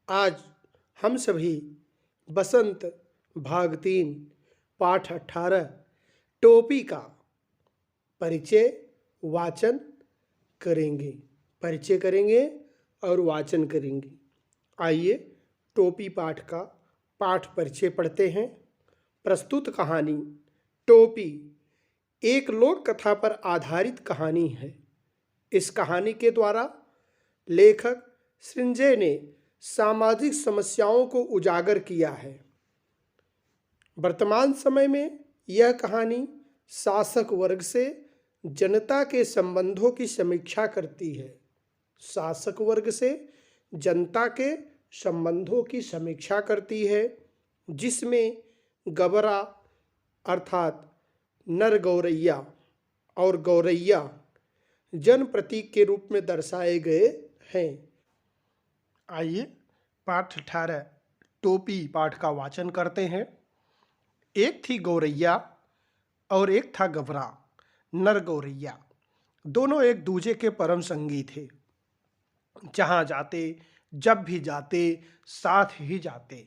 आज हम सभी बसंत भाग 3 पाठ 18 टोपी का परिचय वाचन करेंगे। परिचय करेंगे और वाचन करेंगे। आइए टोपी पाठ का पाठ परिचय पढ़ते हैं। प्रस्तुत कहानी टोपी एक लोक कथा पर आधारित कहानी है। इस कहानी के द्वारा लेखक सृंजय ने सामाजिक समस्याओं को उजागर किया है। वर्तमान समय में यह कहानी शासक वर्ग से जनता के संबंधों की समीक्षा करती है। शासक वर्ग से जनता के संबंधों की समीक्षा करती है, जिसमें गबरा अर्थात नर गौरैया और गौरैया जन प्रतीक के रूप में दर्शाए गए हैं। आइए पाठ 18 टोपी पाठ का वाचन करते हैं। एक थी गौरैया और एक था गबरा। नर गौरैया दोनों एक दूजे के परम संगी थे। जहाँ जाते जब भी जाते साथ ही जाते,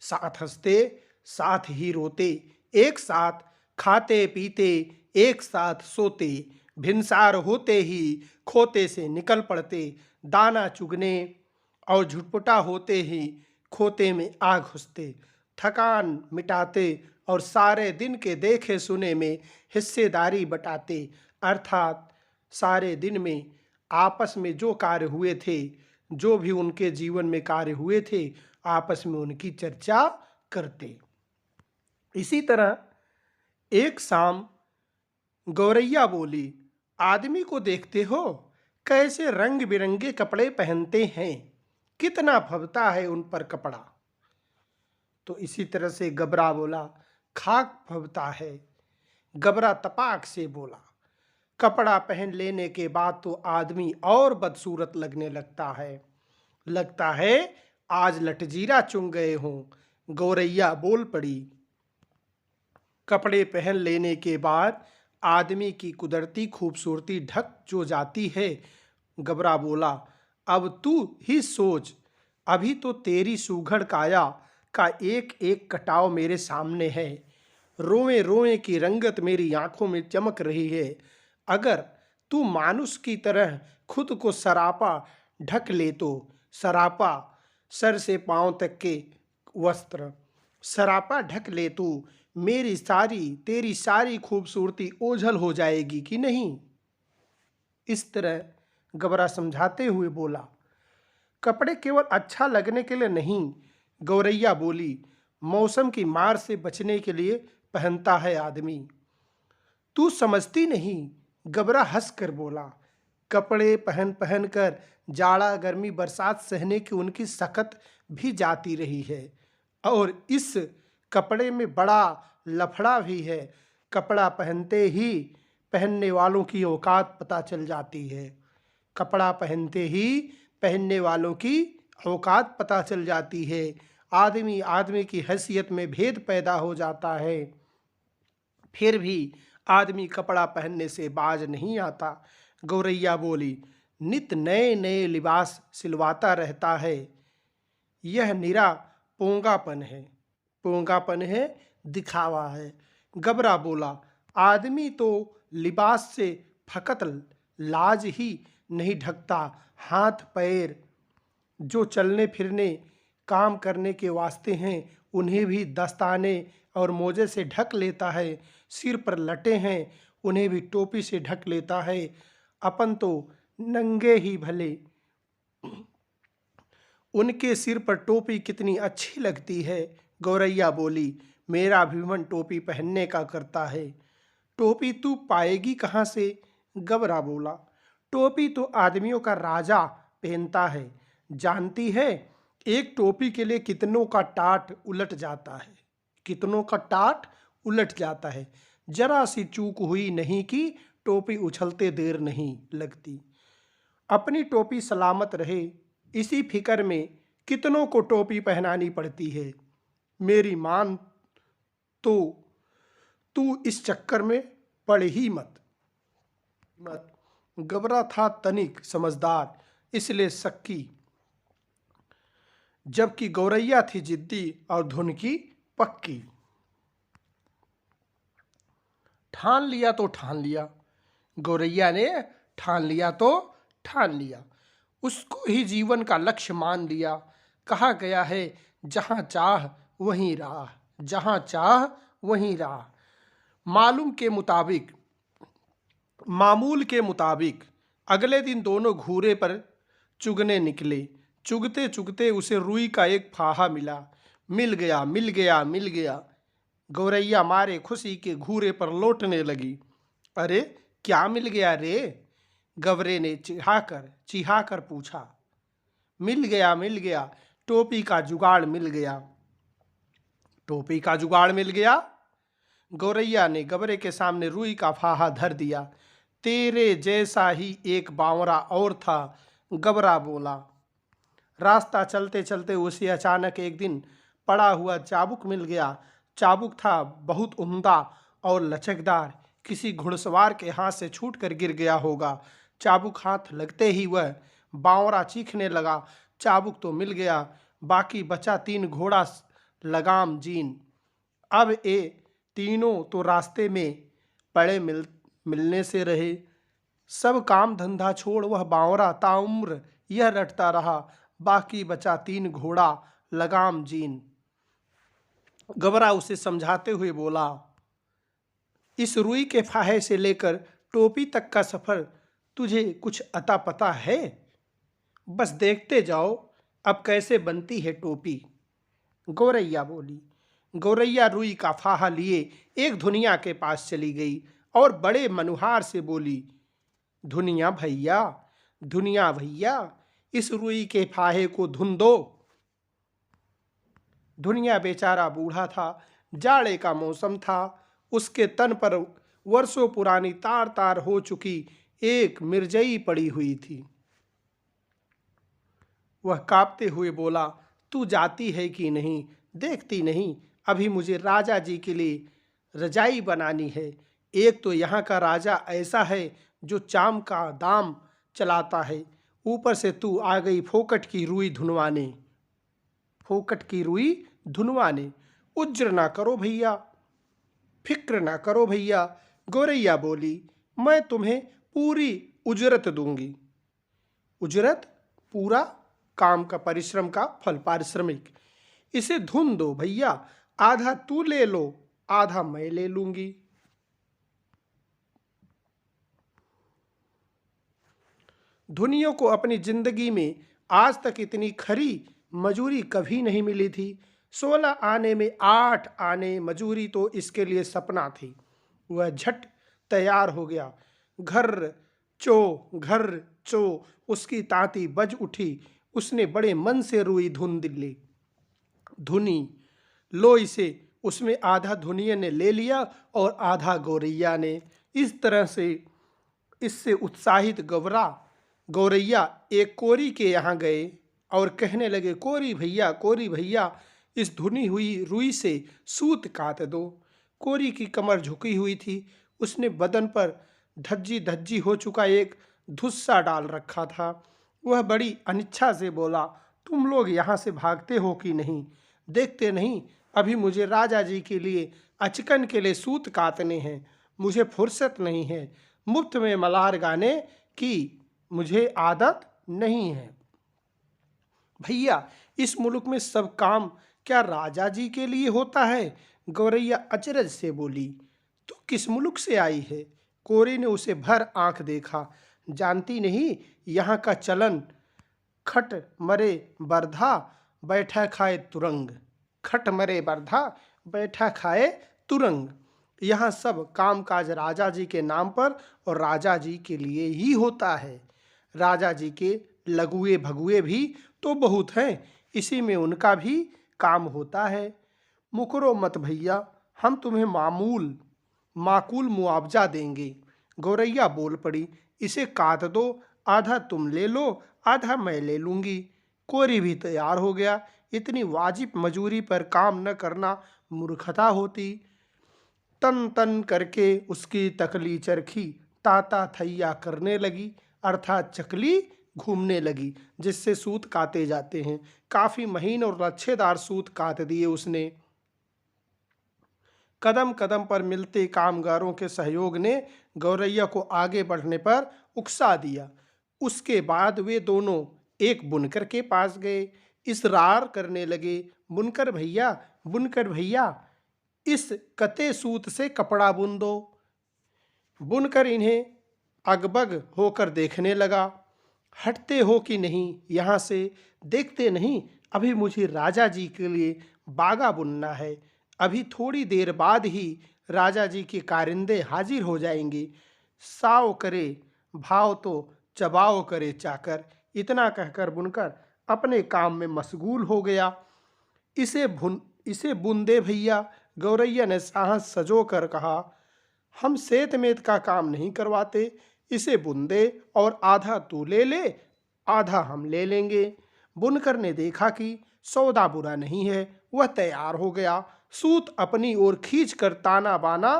साथ हंसते साथ ही रोते, एक साथ खाते पीते एक साथ सोते, भिनसार होते ही खोते से निकल पड़ते, दाना चुगने और झुटपुटा होते ही खोते में आ घुसते, थकान मिटाते और सारे दिन के देखे सुने में हिस्सेदारी बटाते, अर्थात सारे दिन में आपस में जो कार्य हुए थे, जो भी उनके जीवन में कार्य हुए थे, आपस में उनकी चर्चा करते। इसी तरह एक शाम गौरैया बोली, आदमी को देखते हो कैसे रंग बिरंगे कपड़े पहनते हैं, कितना फबता है उन पर कपड़ा। तो इसी तरह से गबरा बोला, खाक फबता है। गबरा तपाक से बोला, कपड़ा पहन लेने के बाद तो आदमी और बदसूरत लगने लगता है आज लटजीरा चुंग गए हों। गौरैया बोल पड़ी, कपड़े पहन लेने के बाद आदमी की कुदरती खूबसूरती ढक जो जाती है। गबरा बोला, अब तू ही सोच, अभी तो तेरी सुघड़ काया का एक एक कटाव मेरे सामने है, रोए रोए की रंगत मेरी आंखों में चमक रही है। अगर तू मानुष की तरह खुद को सरापा ढक ले तो सरापा सर से पांव तक के वस्त्र सरापा ढक ले तो तेरी सारी खूबसूरती ओझल हो जाएगी कि नहीं। इस तरह गबरा समझाते हुए बोला, कपड़े केवल अच्छा लगने के लिए नहीं, गौरैया बोली, मौसम की मार से बचने के लिए पहनता है आदमी। तू समझती नहीं, गबरा हंस कर बोला, कपड़े पहन पहन कर जाड़ा गर्मी बरसात सहने की उनकी सकत भी जाती रही है, और इस कपड़े में बड़ा लफड़ा भी है। कपड़ा पहनते ही पहनने वालों की औकात पता चल जाती है। कपड़ा पहनते ही पहनने वालों की औकात पता चल जाती है। आदमी आदमी की हैसियत में भेद पैदा हो जाता है। फिर भी आदमी कपड़ा पहनने से बाज नहीं आता। गौरैया बोली, नित नए नए लिबास सिलवाता रहता है, यह निरा पोंगापन है, दिखावा है। गबरा बोला, आदमी तो लिबास से फकत लाज ही नहीं ढकता, हाथ पैर जो चलने फिरने काम करने के वास्ते हैं उन्हें भी दस्ताने और मोजे से ढक लेता है। सिर पर लटे हैं उन्हें भी टोपी से ढक लेता है। अपन तो नंगे ही भले, उनके सिर पर टोपी कितनी अच्छी लगती है। गौरैया बोली, मेरा भी मन टोपी पहनने का करता है। टोपी तू पाएगी कहाँ से? गबरा बोला, टोपी तो आदमियों का राजा पहनता है, जानती है एक टोपी के लिए कितनों का टाट उलट जाता है। जरा सी चूक हुई नहीं कि टोपी उछलते देर नहीं लगती। अपनी टोपी सलामत रहे इसी फिक्र में कितनों को टोपी पहनानी पड़ती है। मेरी मान तो तू इस चक्कर में पड़ ही मत। गबरा था तनिक समझदार, इसलिए सक्की जबकि गौरैया थी जिद्दी और धुन की पक्की। ठान लिया तो ठान लिया, गौरैया ने ठान लिया तो ठान लिया, उसको ही जीवन का लक्ष्य मान लिया। कहा गया है जहां चाह वहीं राह, जहां चाह वहीं राह। मामूल के मुताबिक अगले दिन दोनों घूरे पर चुगने निकले। चुगते चुगते उसे रुई का एक फाहा मिला। मिल गया, मिल गया, मिल गया। गौरैया मारे खुशी के घूरे पर लौटने लगी। अरे क्या मिल गया रे? गवरे ने चिढ़ाकर पूछा। मिल गया, मिल गया, टोपी का जुगाड़ मिल गया। टोपी का जुगाड़ मिल गया? गौरैया ने गबरे के सामने रुई का फाहा धर दिया। तेरे जैसा ही एक बावरा और था, गबरा बोला। रास्ता चलते चलते उसे अचानक एक दिन पड़ा हुआ चाबुक मिल गया। चाबुक था बहुत उम्दा और लचकदार, किसी घुड़सवार के हाथ से छूटकर गिर गया होगा। चाबुक हाथ लगते ही वह बावरा चीखने लगा। चाबुक तो मिल गया, बाकी बचा 3 घोड़ा लगाम जीन। अब ये तीनों तो रास्ते में पड़े मिलने से रहे। सब काम धंधा छोड़ वह बावरा ताउम्र यह रटता रहा, बाकी बचा 3 घोड़ा लगाम जीन। गबरा उसे समझाते हुए बोला, इस रुई के फाहे से लेकर टोपी तक का सफर तुझे कुछ अता पता है? बस देखते जाओ अब कैसे बनती है टोपी। गौरैया बोली। गौरैया रुई का फाहा लिए एक धुनिया के पास चली गई और बड़े मनुहार से बोली, धुनिया भैया, धुनिया भैया, इस रुई के फाहे को धुन दो। धुनिया बेचारा बूढ़ा था, जाड़े का मौसम था। उसके तन पर वर्षों पुरानी तार तार हो चुकी एक मिर्जई पड़ी हुई थी। वह कांपते हुए बोला, तू जाती है कि नहीं? देखती नहीं, अभी मुझे राजा जी के लिए रजाई बनानी है। एक तो यहाँ का राजा ऐसा है जो चाम का दाम चलाता है, ऊपर से तू आ गई फोकट की रुई धुनवाने। फोकट की रुई धुनवाने। उज्र ना करो भैया, फिक्र ना करो भैया। गौरैया बोली, मैं तुम्हें पूरी उजरत दूंगी। उजरत? पूरा काम का, परिश्रम का फल, पारिश्रमिक। इसे धुन दो भैया, आधा तू ले लो, आधा मैं ले लूंगी। धुनियों को अपनी जिंदगी में आज तक इतनी खरी मजूरी कभी नहीं मिली थी। 16 आने में 8 आने मजूरी तो इसके लिए सपना थी। वह झट तैयार हो गया। घर घर चो उसकी तांती बज उठी। उसने बड़े मन से रुई धुन ली। धुनी लो इसे। उसमें आधा धुनिया ने ले लिया और आधा गौरैया ने। इस तरह से इससे उत्साहित गौरैया एक कोरी के यहाँ गए और कहने लगे, कोरी भैया, इस धुनी हुई रुई से सूत काट दो। कोरी की कमर झुकी हुई थी। उसने बदन पर धज्जी धज्जी हो चुका एक धुस्सा डाल रखा था। वह बड़ी अनिच्छा से बोला, तुम लोग यहाँ से भागते हो कि नहीं? देखते नहीं, अभी मुझे राजा जी के लिए अचकन के लिए सूत काटने हैं। मुझे फुर्सत नहीं है। मुफ्त में मलार गाने की मुझे आदत नहीं है। भैया, इस मुल्क में सब काम क्या राजा जी के लिए होता है? गौरैया अचरज से बोली। तू किस मुल्क से आई है? कोरी ने उसे भर आंख देखा। जानती नहीं, यहाँ का चलन खट मरे बरधा बैठा खाए तुरंग। खट मरे बरधा बैठा खाए तुरंग। यहाँ सब कामकाज राजा जी के नाम पर और राजा जी के लिए ही होता है। राजा जी के लघुए भगुए भी तो बहुत हैं, इसी में उनका भी काम होता है। मुकरो मत भैया, हम तुम्हें माकूल मुआवजा देंगे। गौरैया बोल पड़ी, इसे काट दो, आधा तुम ले लो, आधा मैं ले लूंगी। कोरी भी तैयार हो गया। इतनी वाजिब मजूरी पर काम न करना मूर्खता होती। तन तन करके उसकी तकली चरखी ताता थैया करने लगी, अर्थात चकली घूमने लगी, जिससे सूत काते जाते हैं। काफी महीन और लच्छेदार सूत काट दिए उसने। कदम कदम पर मिलते कामगारों के सहयोग ने गौरैया को आगे बढ़ने पर उकसा दिया। उसके बाद वे दोनों एक बुनकर के पास गए। इसरार करने लगे, बुनकर भैया, बुनकर भैया, इस कते सूत से कपड़ा बुन दो। बुनकर इन्हें अगबग होकर देखने लगा। हटते हो कि नहीं यहाँ से, देखते नहीं अभी मुझे राजा जी के लिए बागा बुनना है। अभी थोड़ी देर बाद ही राजा जी के कारिंदे हाजिर हो जाएंगे। साव करे भाव तो चबाओ करे चाकर। इतना कहकर बुनकर अपने काम में मशगूल हो गया। इसे बुन दे भैया, गौरैया ने साहस सजो कर कहा। हम सेत मेत का काम नहीं करवाते, इसे बुन दे और आधा तू ले ले, आधा हम ले लेंगे। बुनकर ने देखा कि सौदा बुरा नहीं है, वह तैयार हो गया। सूत अपनी ओर खींच कर ताना बाना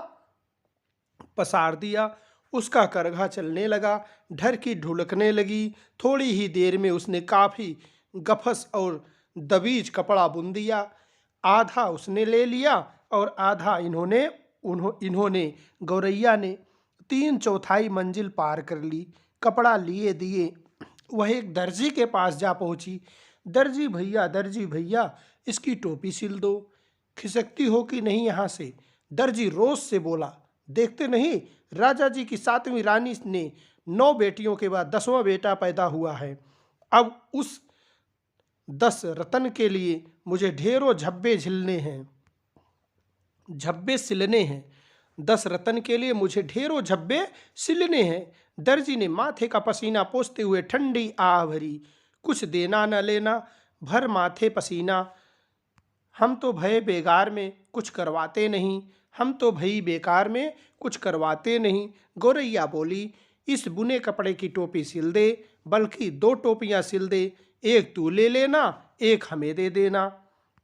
पसार दिया। उसका करघा चलने लगा, ढर की ढुलकने लगी। थोड़ी ही देर में उसने काफी गफस और दबीज कपड़ा बुन दिया। आधा उसने ले लिया और आधा इन्होंने गौरैया ने 3/4 मंजिल पार कर ली। कपड़ा लिए दिए वह एक दर्जी के पास जा पहुंची। दर्जी भैया, दर्जी भैया, इसकी टोपी सिल दो। खिसकती हो कि नहीं यहाँ से, दर्जी रोष से बोला। देखते नहीं राजा जी की 7वीं रानी ने 9 बेटियों के बाद 10वां बेटा पैदा हुआ है। अब उस 10 रतन के लिए मुझे ढेरों झब्बे झिलने हैं, झब्बे सिलने हैं। 10 रतन के लिए मुझे ढेरों झब्बे सिलने हैं। दर्जी ने माथे का पसीना पोंछते हुए ठंडी आह भरी। कुछ देना न लेना, भर माथे पसीना। हम तो भय बेगार में कुछ करवाते नहीं, हम तो भई बेकार में कुछ करवाते नहीं। गौरैया बोली, इस बुने कपड़े की टोपी सिल दे, बल्कि 2 टोपियां सिल दे, एक तू ले लेना, एक हमें दे देना।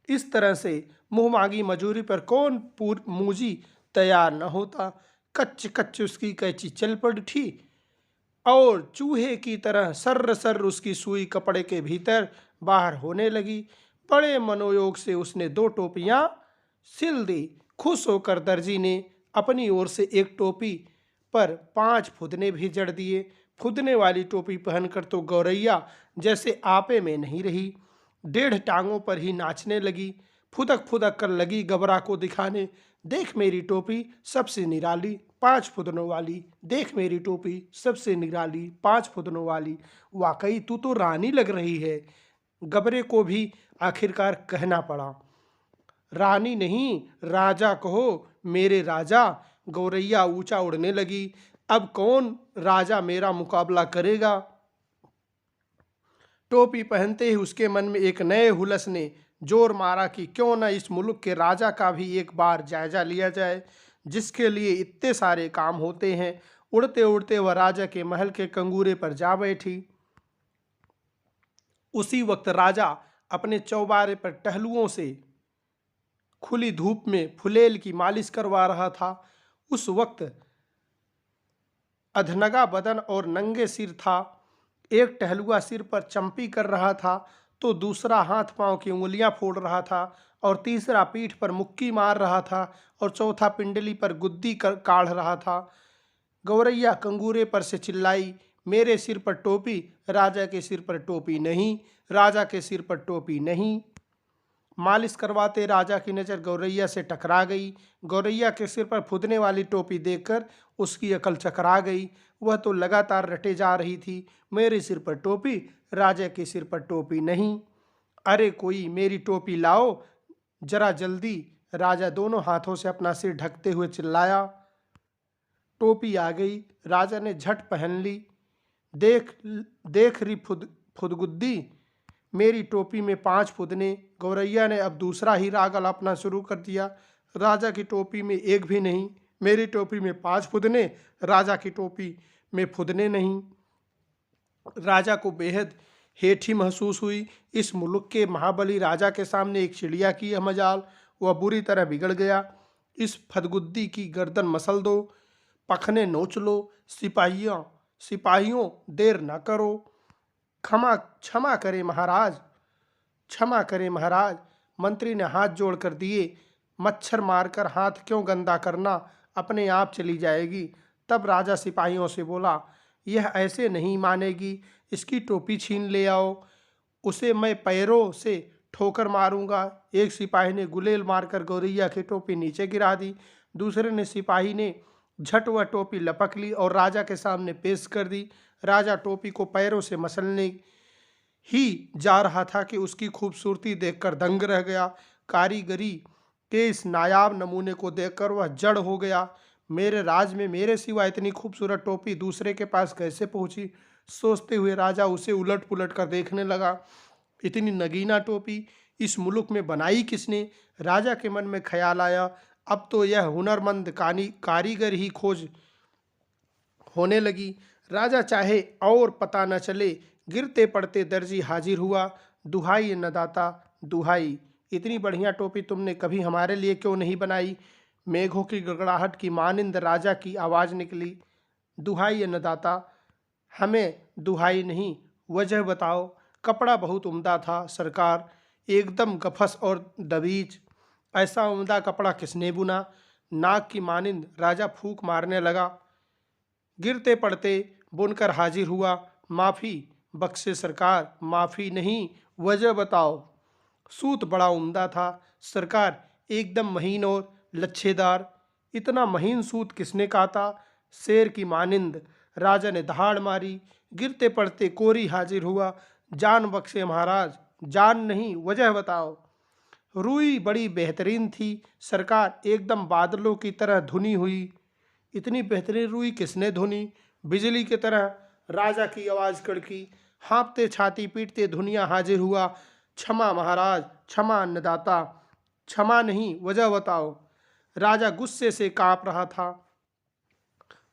इस तरह से मुँह मांगी मजूरी पर कौन मूजी तैयार न होता। कच्च कच्च उसकी कैंची चल पड़ी थी और चूहे की तरह सर्र सर्र उसकी सुई कपड़े के भीतर बाहर होने लगी। बड़े मनोयोग से उसने 2 टोपियां सिल दी। खुश होकर दर्जी ने अपनी ओर से एक टोपी पर 5 फुदने भी जड़ दिए। फुदने वाली टोपी पहनकर तो गौरैया जैसे आपे में नहीं रही, 1.5 टांगों पर ही नाचने लगी। फुदक फुदक कर लगी गबरा को दिखाने। देख मेरी टोपी सबसे निराली 5 फुदनों वाली, देख मेरी टोपी सबसे निराली 5 फुदनों वाली। वाकई तू तो रानी लग रही है। गबरे को भी आखिरकार कहना पड़ा, रानी नहीं राजा कहो, मेरे राजा। गौरैया ऊंचा उड़ने लगी। अब कौन राजा मेरा मुकाबला करेगा। टोपी पहनते ही उसके मन में एक नए हुलस ने जोर मारा कि क्यों न इस मुल्क के राजा का भी एक बार जायजा लिया जाए, जिसके लिए इतने सारे काम होते हैं। उड़ते उड़ते वह राजा के महल के कंगूरे पर जा बैठी। उसी वक्त राजा अपने चौबारे पर टहलुओं से खुली धूप में फुलेल की मालिश करवा रहा था। उस वक्त अधनगा बदन और नंगे सिर था। एक टहलुआ सिर पर चंपी कर रहा था, तो दूसरा हाथ पांव की उंगलियां फोड़ रहा था, और तीसरा पीठ पर मुक्की मार रहा था, और चौथा पिंडली पर गुद्दी काढ़ रहा था। गौरैया कंगूरे पर से चिल्लाई, मेरे सिर पर टोपी, राजा के सिर पर टोपी नहीं, राजा के सिर पर टोपी नहीं। मालिश करवाते राजा की नज़र गौरैया से टकरा गई। गौरैया के सिर पर फुदने वाली टोपी देखकर उसकी अकल चकरा गई। वह तो लगातार रटे जा रही थी, मेरे सिर पर टोपी, राजा के सिर पर टोपी नहीं। अरे कोई मेरी टोपी लाओ जरा जल्दी। राजा दोनों हाथों से अपना सिर ढकते हुए चिल्लाया। टोपी आ गई, राजा ने झट पहन ली। देख रही फुदगुद्दी, मेरी टोपी में 5 फुदने। गौरैया ने अब दूसरा ही राग अलापना शुरू कर दिया। राजा की टोपी में एक भी नहीं, मेरी टोपी में 5 फुदने, राजा की टोपी में फुदने नहीं। राजा को बेहद हेठी महसूस हुई। इस मुल्क के महाबली राजा के सामने एक चिड़िया की यह मजाल। वह बुरी तरह बिगड़ गया। इस फदगुद्दी की गर्दन मसल दो, पखने नोच लो। सिपाहियों देर न करो। क्षमा क्षमा करें महाराज, क्षमा करें महाराज। मंत्री ने हाथ जोड़ कर दिए। मच्छर मारकर हाथ क्यों गंदा करना, अपने आप चली जाएगी। तब राजा सिपाहियों से बोला, यह ऐसे नहीं मानेगी, इसकी टोपी छीन ले आओ, उसे मैं पैरों से ठोकर मारूंगा। एक सिपाही ने गुलेल मारकर गौरैया की टोपी नीचे गिरा दी। दूसरे सिपाही ने झट वह टोपी लपक ली और राजा के सामने पेश कर दी। राजा टोपी को पैरों से मसलने ही जा रहा था कि उसकी खूबसूरती देखकर दंग रह गया। कारीगरी के इस नायाब नमूने को देखकर वह जड़ हो गया। मेरे राज में मेरे सिवा इतनी खूबसूरत टोपी दूसरे के पास कैसे पहुंची, सोचते हुए राजा उसे उलट पुलट कर देखने लगा। इतनी नगीना टोपी इस मुल्क में बनाई किसने? राजा के मन में ख्याल आया, अब तो यह हुनरमंद कारीगर ही खोज होने लगी। राजा चाहे और पता न चले, गिरते पड़ते दर्जी हाजिर हुआ। दुहाई अन्नदाता, दुहाई, इतनी बढ़िया टोपी तुमने कभी हमारे लिए क्यों नहीं बनाई? मेघों की गड़गड़ाहट की मानिंद राजा की आवाज़ निकली। दुहाई अन्नदाता, हमें दुहाई नहीं, वजह बताओ। कपड़ा बहुत उम्दा था सरकार, एकदम गफस और दबीज। ऐसा उम्दा कपड़ा किसने बुना? नाक की मानिंद राजा फूंक मारने लगा। गिरते पड़ते बुनकर हाजिर हुआ। माफ़ी बख्शे सरकार, माफ़ी नहीं, वजह बताओ। सूत बड़ा उम्दा था सरकार, एकदम महीन और लच्छेदार। इतना महीन सूत किसने काता? शेर की मानिंद राजा ने दहाड़ मारी। गिरते पड़ते कोरी हाजिर हुआ। जान बख्शे महाराज, जान नहीं, वजह बताओ। रुई बड़ी बेहतरीन थी सरकार, एकदम बादलों की तरह धुनी हुई। इतनी बेहतरीन रुई किसने धुनी? बिजली की तरह राजा की आवाज़ कड़की। हाँपते छाती पीटते धुनिया हाजिर हुआ। क्षमा महाराज, क्षमा अन्नदाता, क्षमा नहीं, वजह बताओ। राजा गुस्से से कांप रहा था।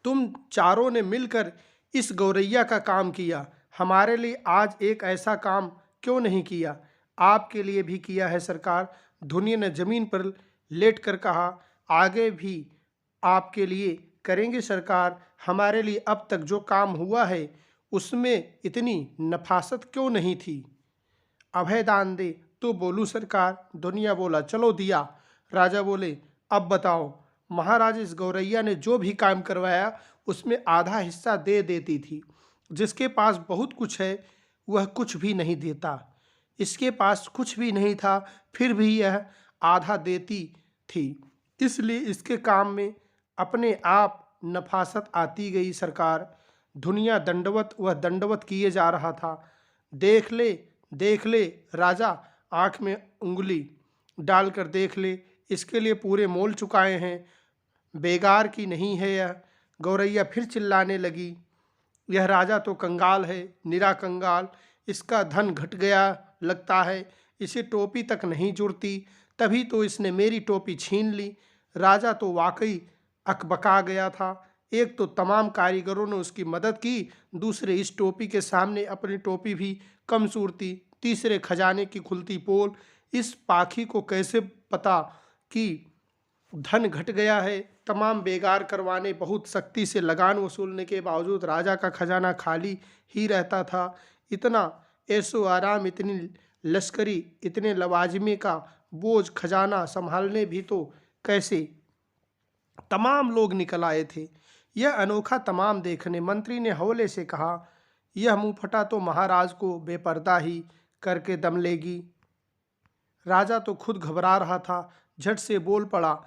तुम चारों ने मिलकर इस गौरैया का काम किया, हमारे लिए आज एक ऐसा काम क्यों नहीं किया? आपके लिए भी किया है सरकार, धुनिया ने जमीन पर लेट कर कहा। आगे भी आपके लिए करेंगे सरकार, हमारे लिए अब तक जो काम हुआ है उसमें इतनी नफासत क्यों नहीं थी? अभय दान दे तो बोलूं सरकार, दुनिया बोला चलो दिया। राजा बोले, अब बताओ। महाराज, इस गौरैया ने जो भी काम करवाया उसमें आधा हिस्सा दे देती थी। जिसके पास बहुत कुछ है वह कुछ भी नहीं देता। इसके पास कुछ भी नहीं था फिर भी यह आधा देती थी, इसलिए इसके काम में अपने आप नफासत आती गई सरकार। दुनिया दंडवत वह दंडवत किए जा रहा था। देख ले, देख ले राजा, आँख में उंगली डालकर देख ले, इसके लिए पूरे मोल चुकाए हैं, बेगार की नहीं है यह। गौरैया फिर चिल्लाने लगी, यह राजा तो कंगाल है, निरा कंगाल, इसका धन घट गया लगता है, इसे टोपी तक नहीं जुड़ती, तभी तो इसने मेरी टोपी छीन ली। राजा तो वाकई अकबका गया था। एक तो तमाम कारीगरों ने उसकी मदद की, दूसरे इस टोपी के सामने अपनी टोपी भी कम सूरती, तीसरे खजाने की खुलती पोल। इस पाखी को कैसे पता कि धन घट गया है? तमाम बेगार करवाने, बहुत सख्ती से लगान वसूलने के बावजूद राजा का खजाना खाली ही रहता था। इतना ऐशो आराम, इतनी लश्करी, इतने लवाजमे का बोझ खजाना संभालने भी तो कैसे? तमाम लोग निकल आए थे। यह अनोखा तमाम देखने मंत्री ने हौले से कहा, यह मुंहफटा तो महाराज को बेपर्दा ही करके दम लेगी। राजा तो खुद घबरा रहा था, झट से बोल पड़ा,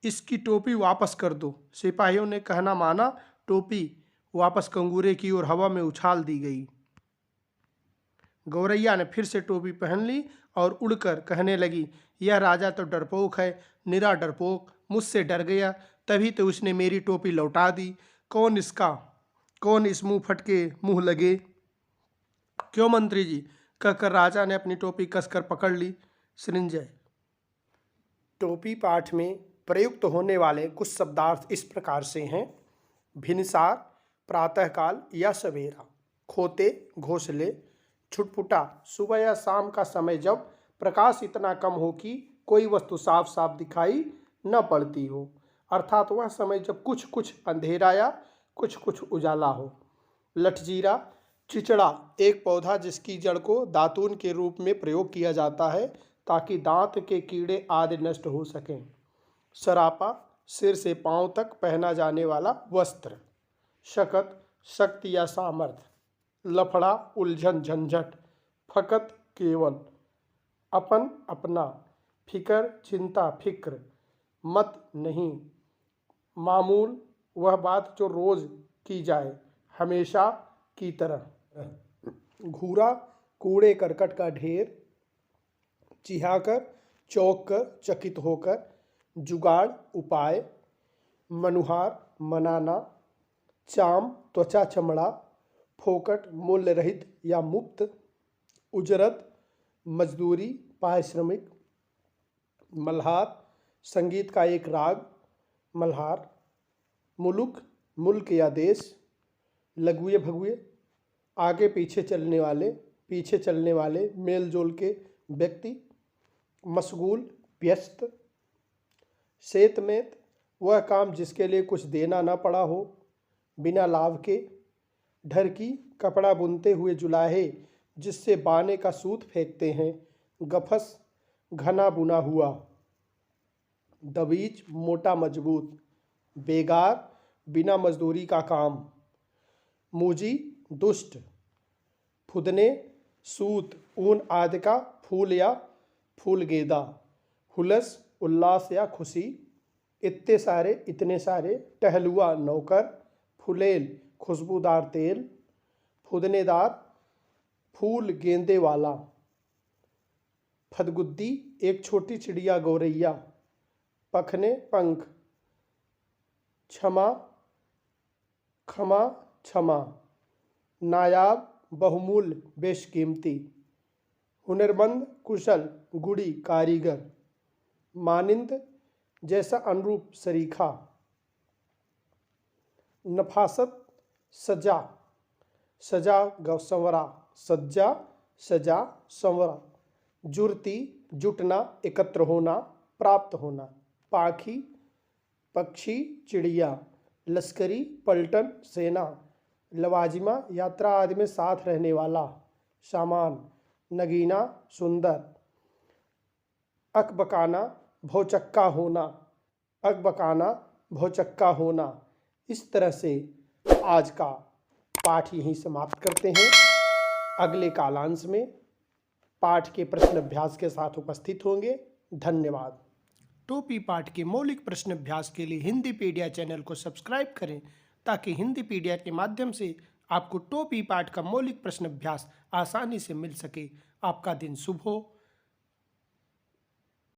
इसकी टोपी वापस कर दो। सिपाहियों ने कहना माना, टोपी वापस कंगूरे की और हवा में उछाल दी गई। गौरैया ने फिर से टोपी पहन ली और उड़कर कहने लगी, यह राजा तो डरपोक है, निरा डरपोक, मुझसे डर गया, तभी तो उसने मेरी टोपी लौटा दी। कौन इस मुंह फटके मुंह लगे? क्यों मंत्री जी, कहकर राजा ने अपनी टोपी कसकर पकड़ ली। सृंजय। टोपी पाठ में प्रयुक्त होने वाले कुछ शब्दार्थ इस प्रकार से हैं। भिनसार, प्रातःकाल या सवेरा। खोते, घोंसले। छुटपुटा, सुबह या शाम का समय जब प्रकाश इतना कम हो कि कोई वस्तु साफ साफ दिखाई न पड़ती हो, अर्थात वह समय जब कुछ कुछ अंधेरा या कुछ कुछ उजाला हो। लठजीरा, चिचड़ा एक पौधा जिसकी जड़ को दातून के रूप में प्रयोग किया जाता है ताकि दांत के कीड़े आदि नष्ट हो सकें। सरापा सिर से पांव तक पहना जाने वाला वस्त्र। शकत शक्ति या सामर्थ्य। लफड़ा उलझन झंझट। फकत केवल। अपन अपना। फिकर चिंता फिक्र। मत नहीं। मामूल वह बात जो रोज की जाए, हमेशा की तरह। घूरा कूड़े करकट का ढेर। चिढ़ाकर चौंक कर चकित होकर। जुगाड़ उपाय। मनुहार मनाना। चाम त्वचा चमड़ा। फोकट मूल्य रहित या मुफ्त। उजरत मजदूरी पारिश्रमिक। मल्हार संगीत का एक राग। मल्हार। मुलुक मुल्क या देश। लघुए भगुए आगे पीछे चलने वाले मेल जोल के व्यक्ति। मशगूल व्यस्त। सेतमेत वह काम जिसके लिए कुछ देना न पड़ा हो, बिना लाभ के। ढरकी कपड़ा बुनते हुए जुलाहे जिससे बाने का सूत फेंकते हैं। गफस घना बुना हुआ। दबीच मोटा मजबूत। बेगार बिना मजदूरी का काम। मूजी दुष्ट। फुदने सूत ऊन आदि का फूल या फूल गेदा। हुलस उल्लास या खुशी। इतने सारे। टहलुआ नौकर। फुलेल खुशबूदार तेल। फुदनेदार फूल गेंदे वाला। फदगुद्दी एक छोटी चिड़िया गौरैया। पखने पंख। क्षमा क्षमा क्षमा। नायाब बहुमूल्य बेशकीमती। हुनरमंद कुशल गुड़ी कारीगर। मानिंद जैसा अनुरूप सरीखा। नफासत सजा सजा संवरा। सज्जा सजा संवरा। जुर्ती जुटना एकत्र होना प्राप्त होना। पाखी पक्षी चिड़िया। लश्करी पलटन सेना। लवाजिमा यात्रा आदि में साथ रहने वाला सामान। नगीना सुंदर। अकबकाना भौचक्का होना। अकबकाना भौचक्का होना। इस तरह से आज का पाठ यहीं समाप्त करते हैं। अगले कालांश में पाठ के प्रश्न अभ्यास के साथ उपस्थित होंगे। धन्यवाद। टोपी पाठ के मौलिक प्रश्न अभ्यास के लिए हिंदीपीडिया चैनल को सब्सक्राइब करें ताकि हिंदीपीडिया के माध्यम से आपको टोपी पाठ का मौलिक प्रश्न अभ्यास आसानी से मिल सके। आपका दिन शुभ हो।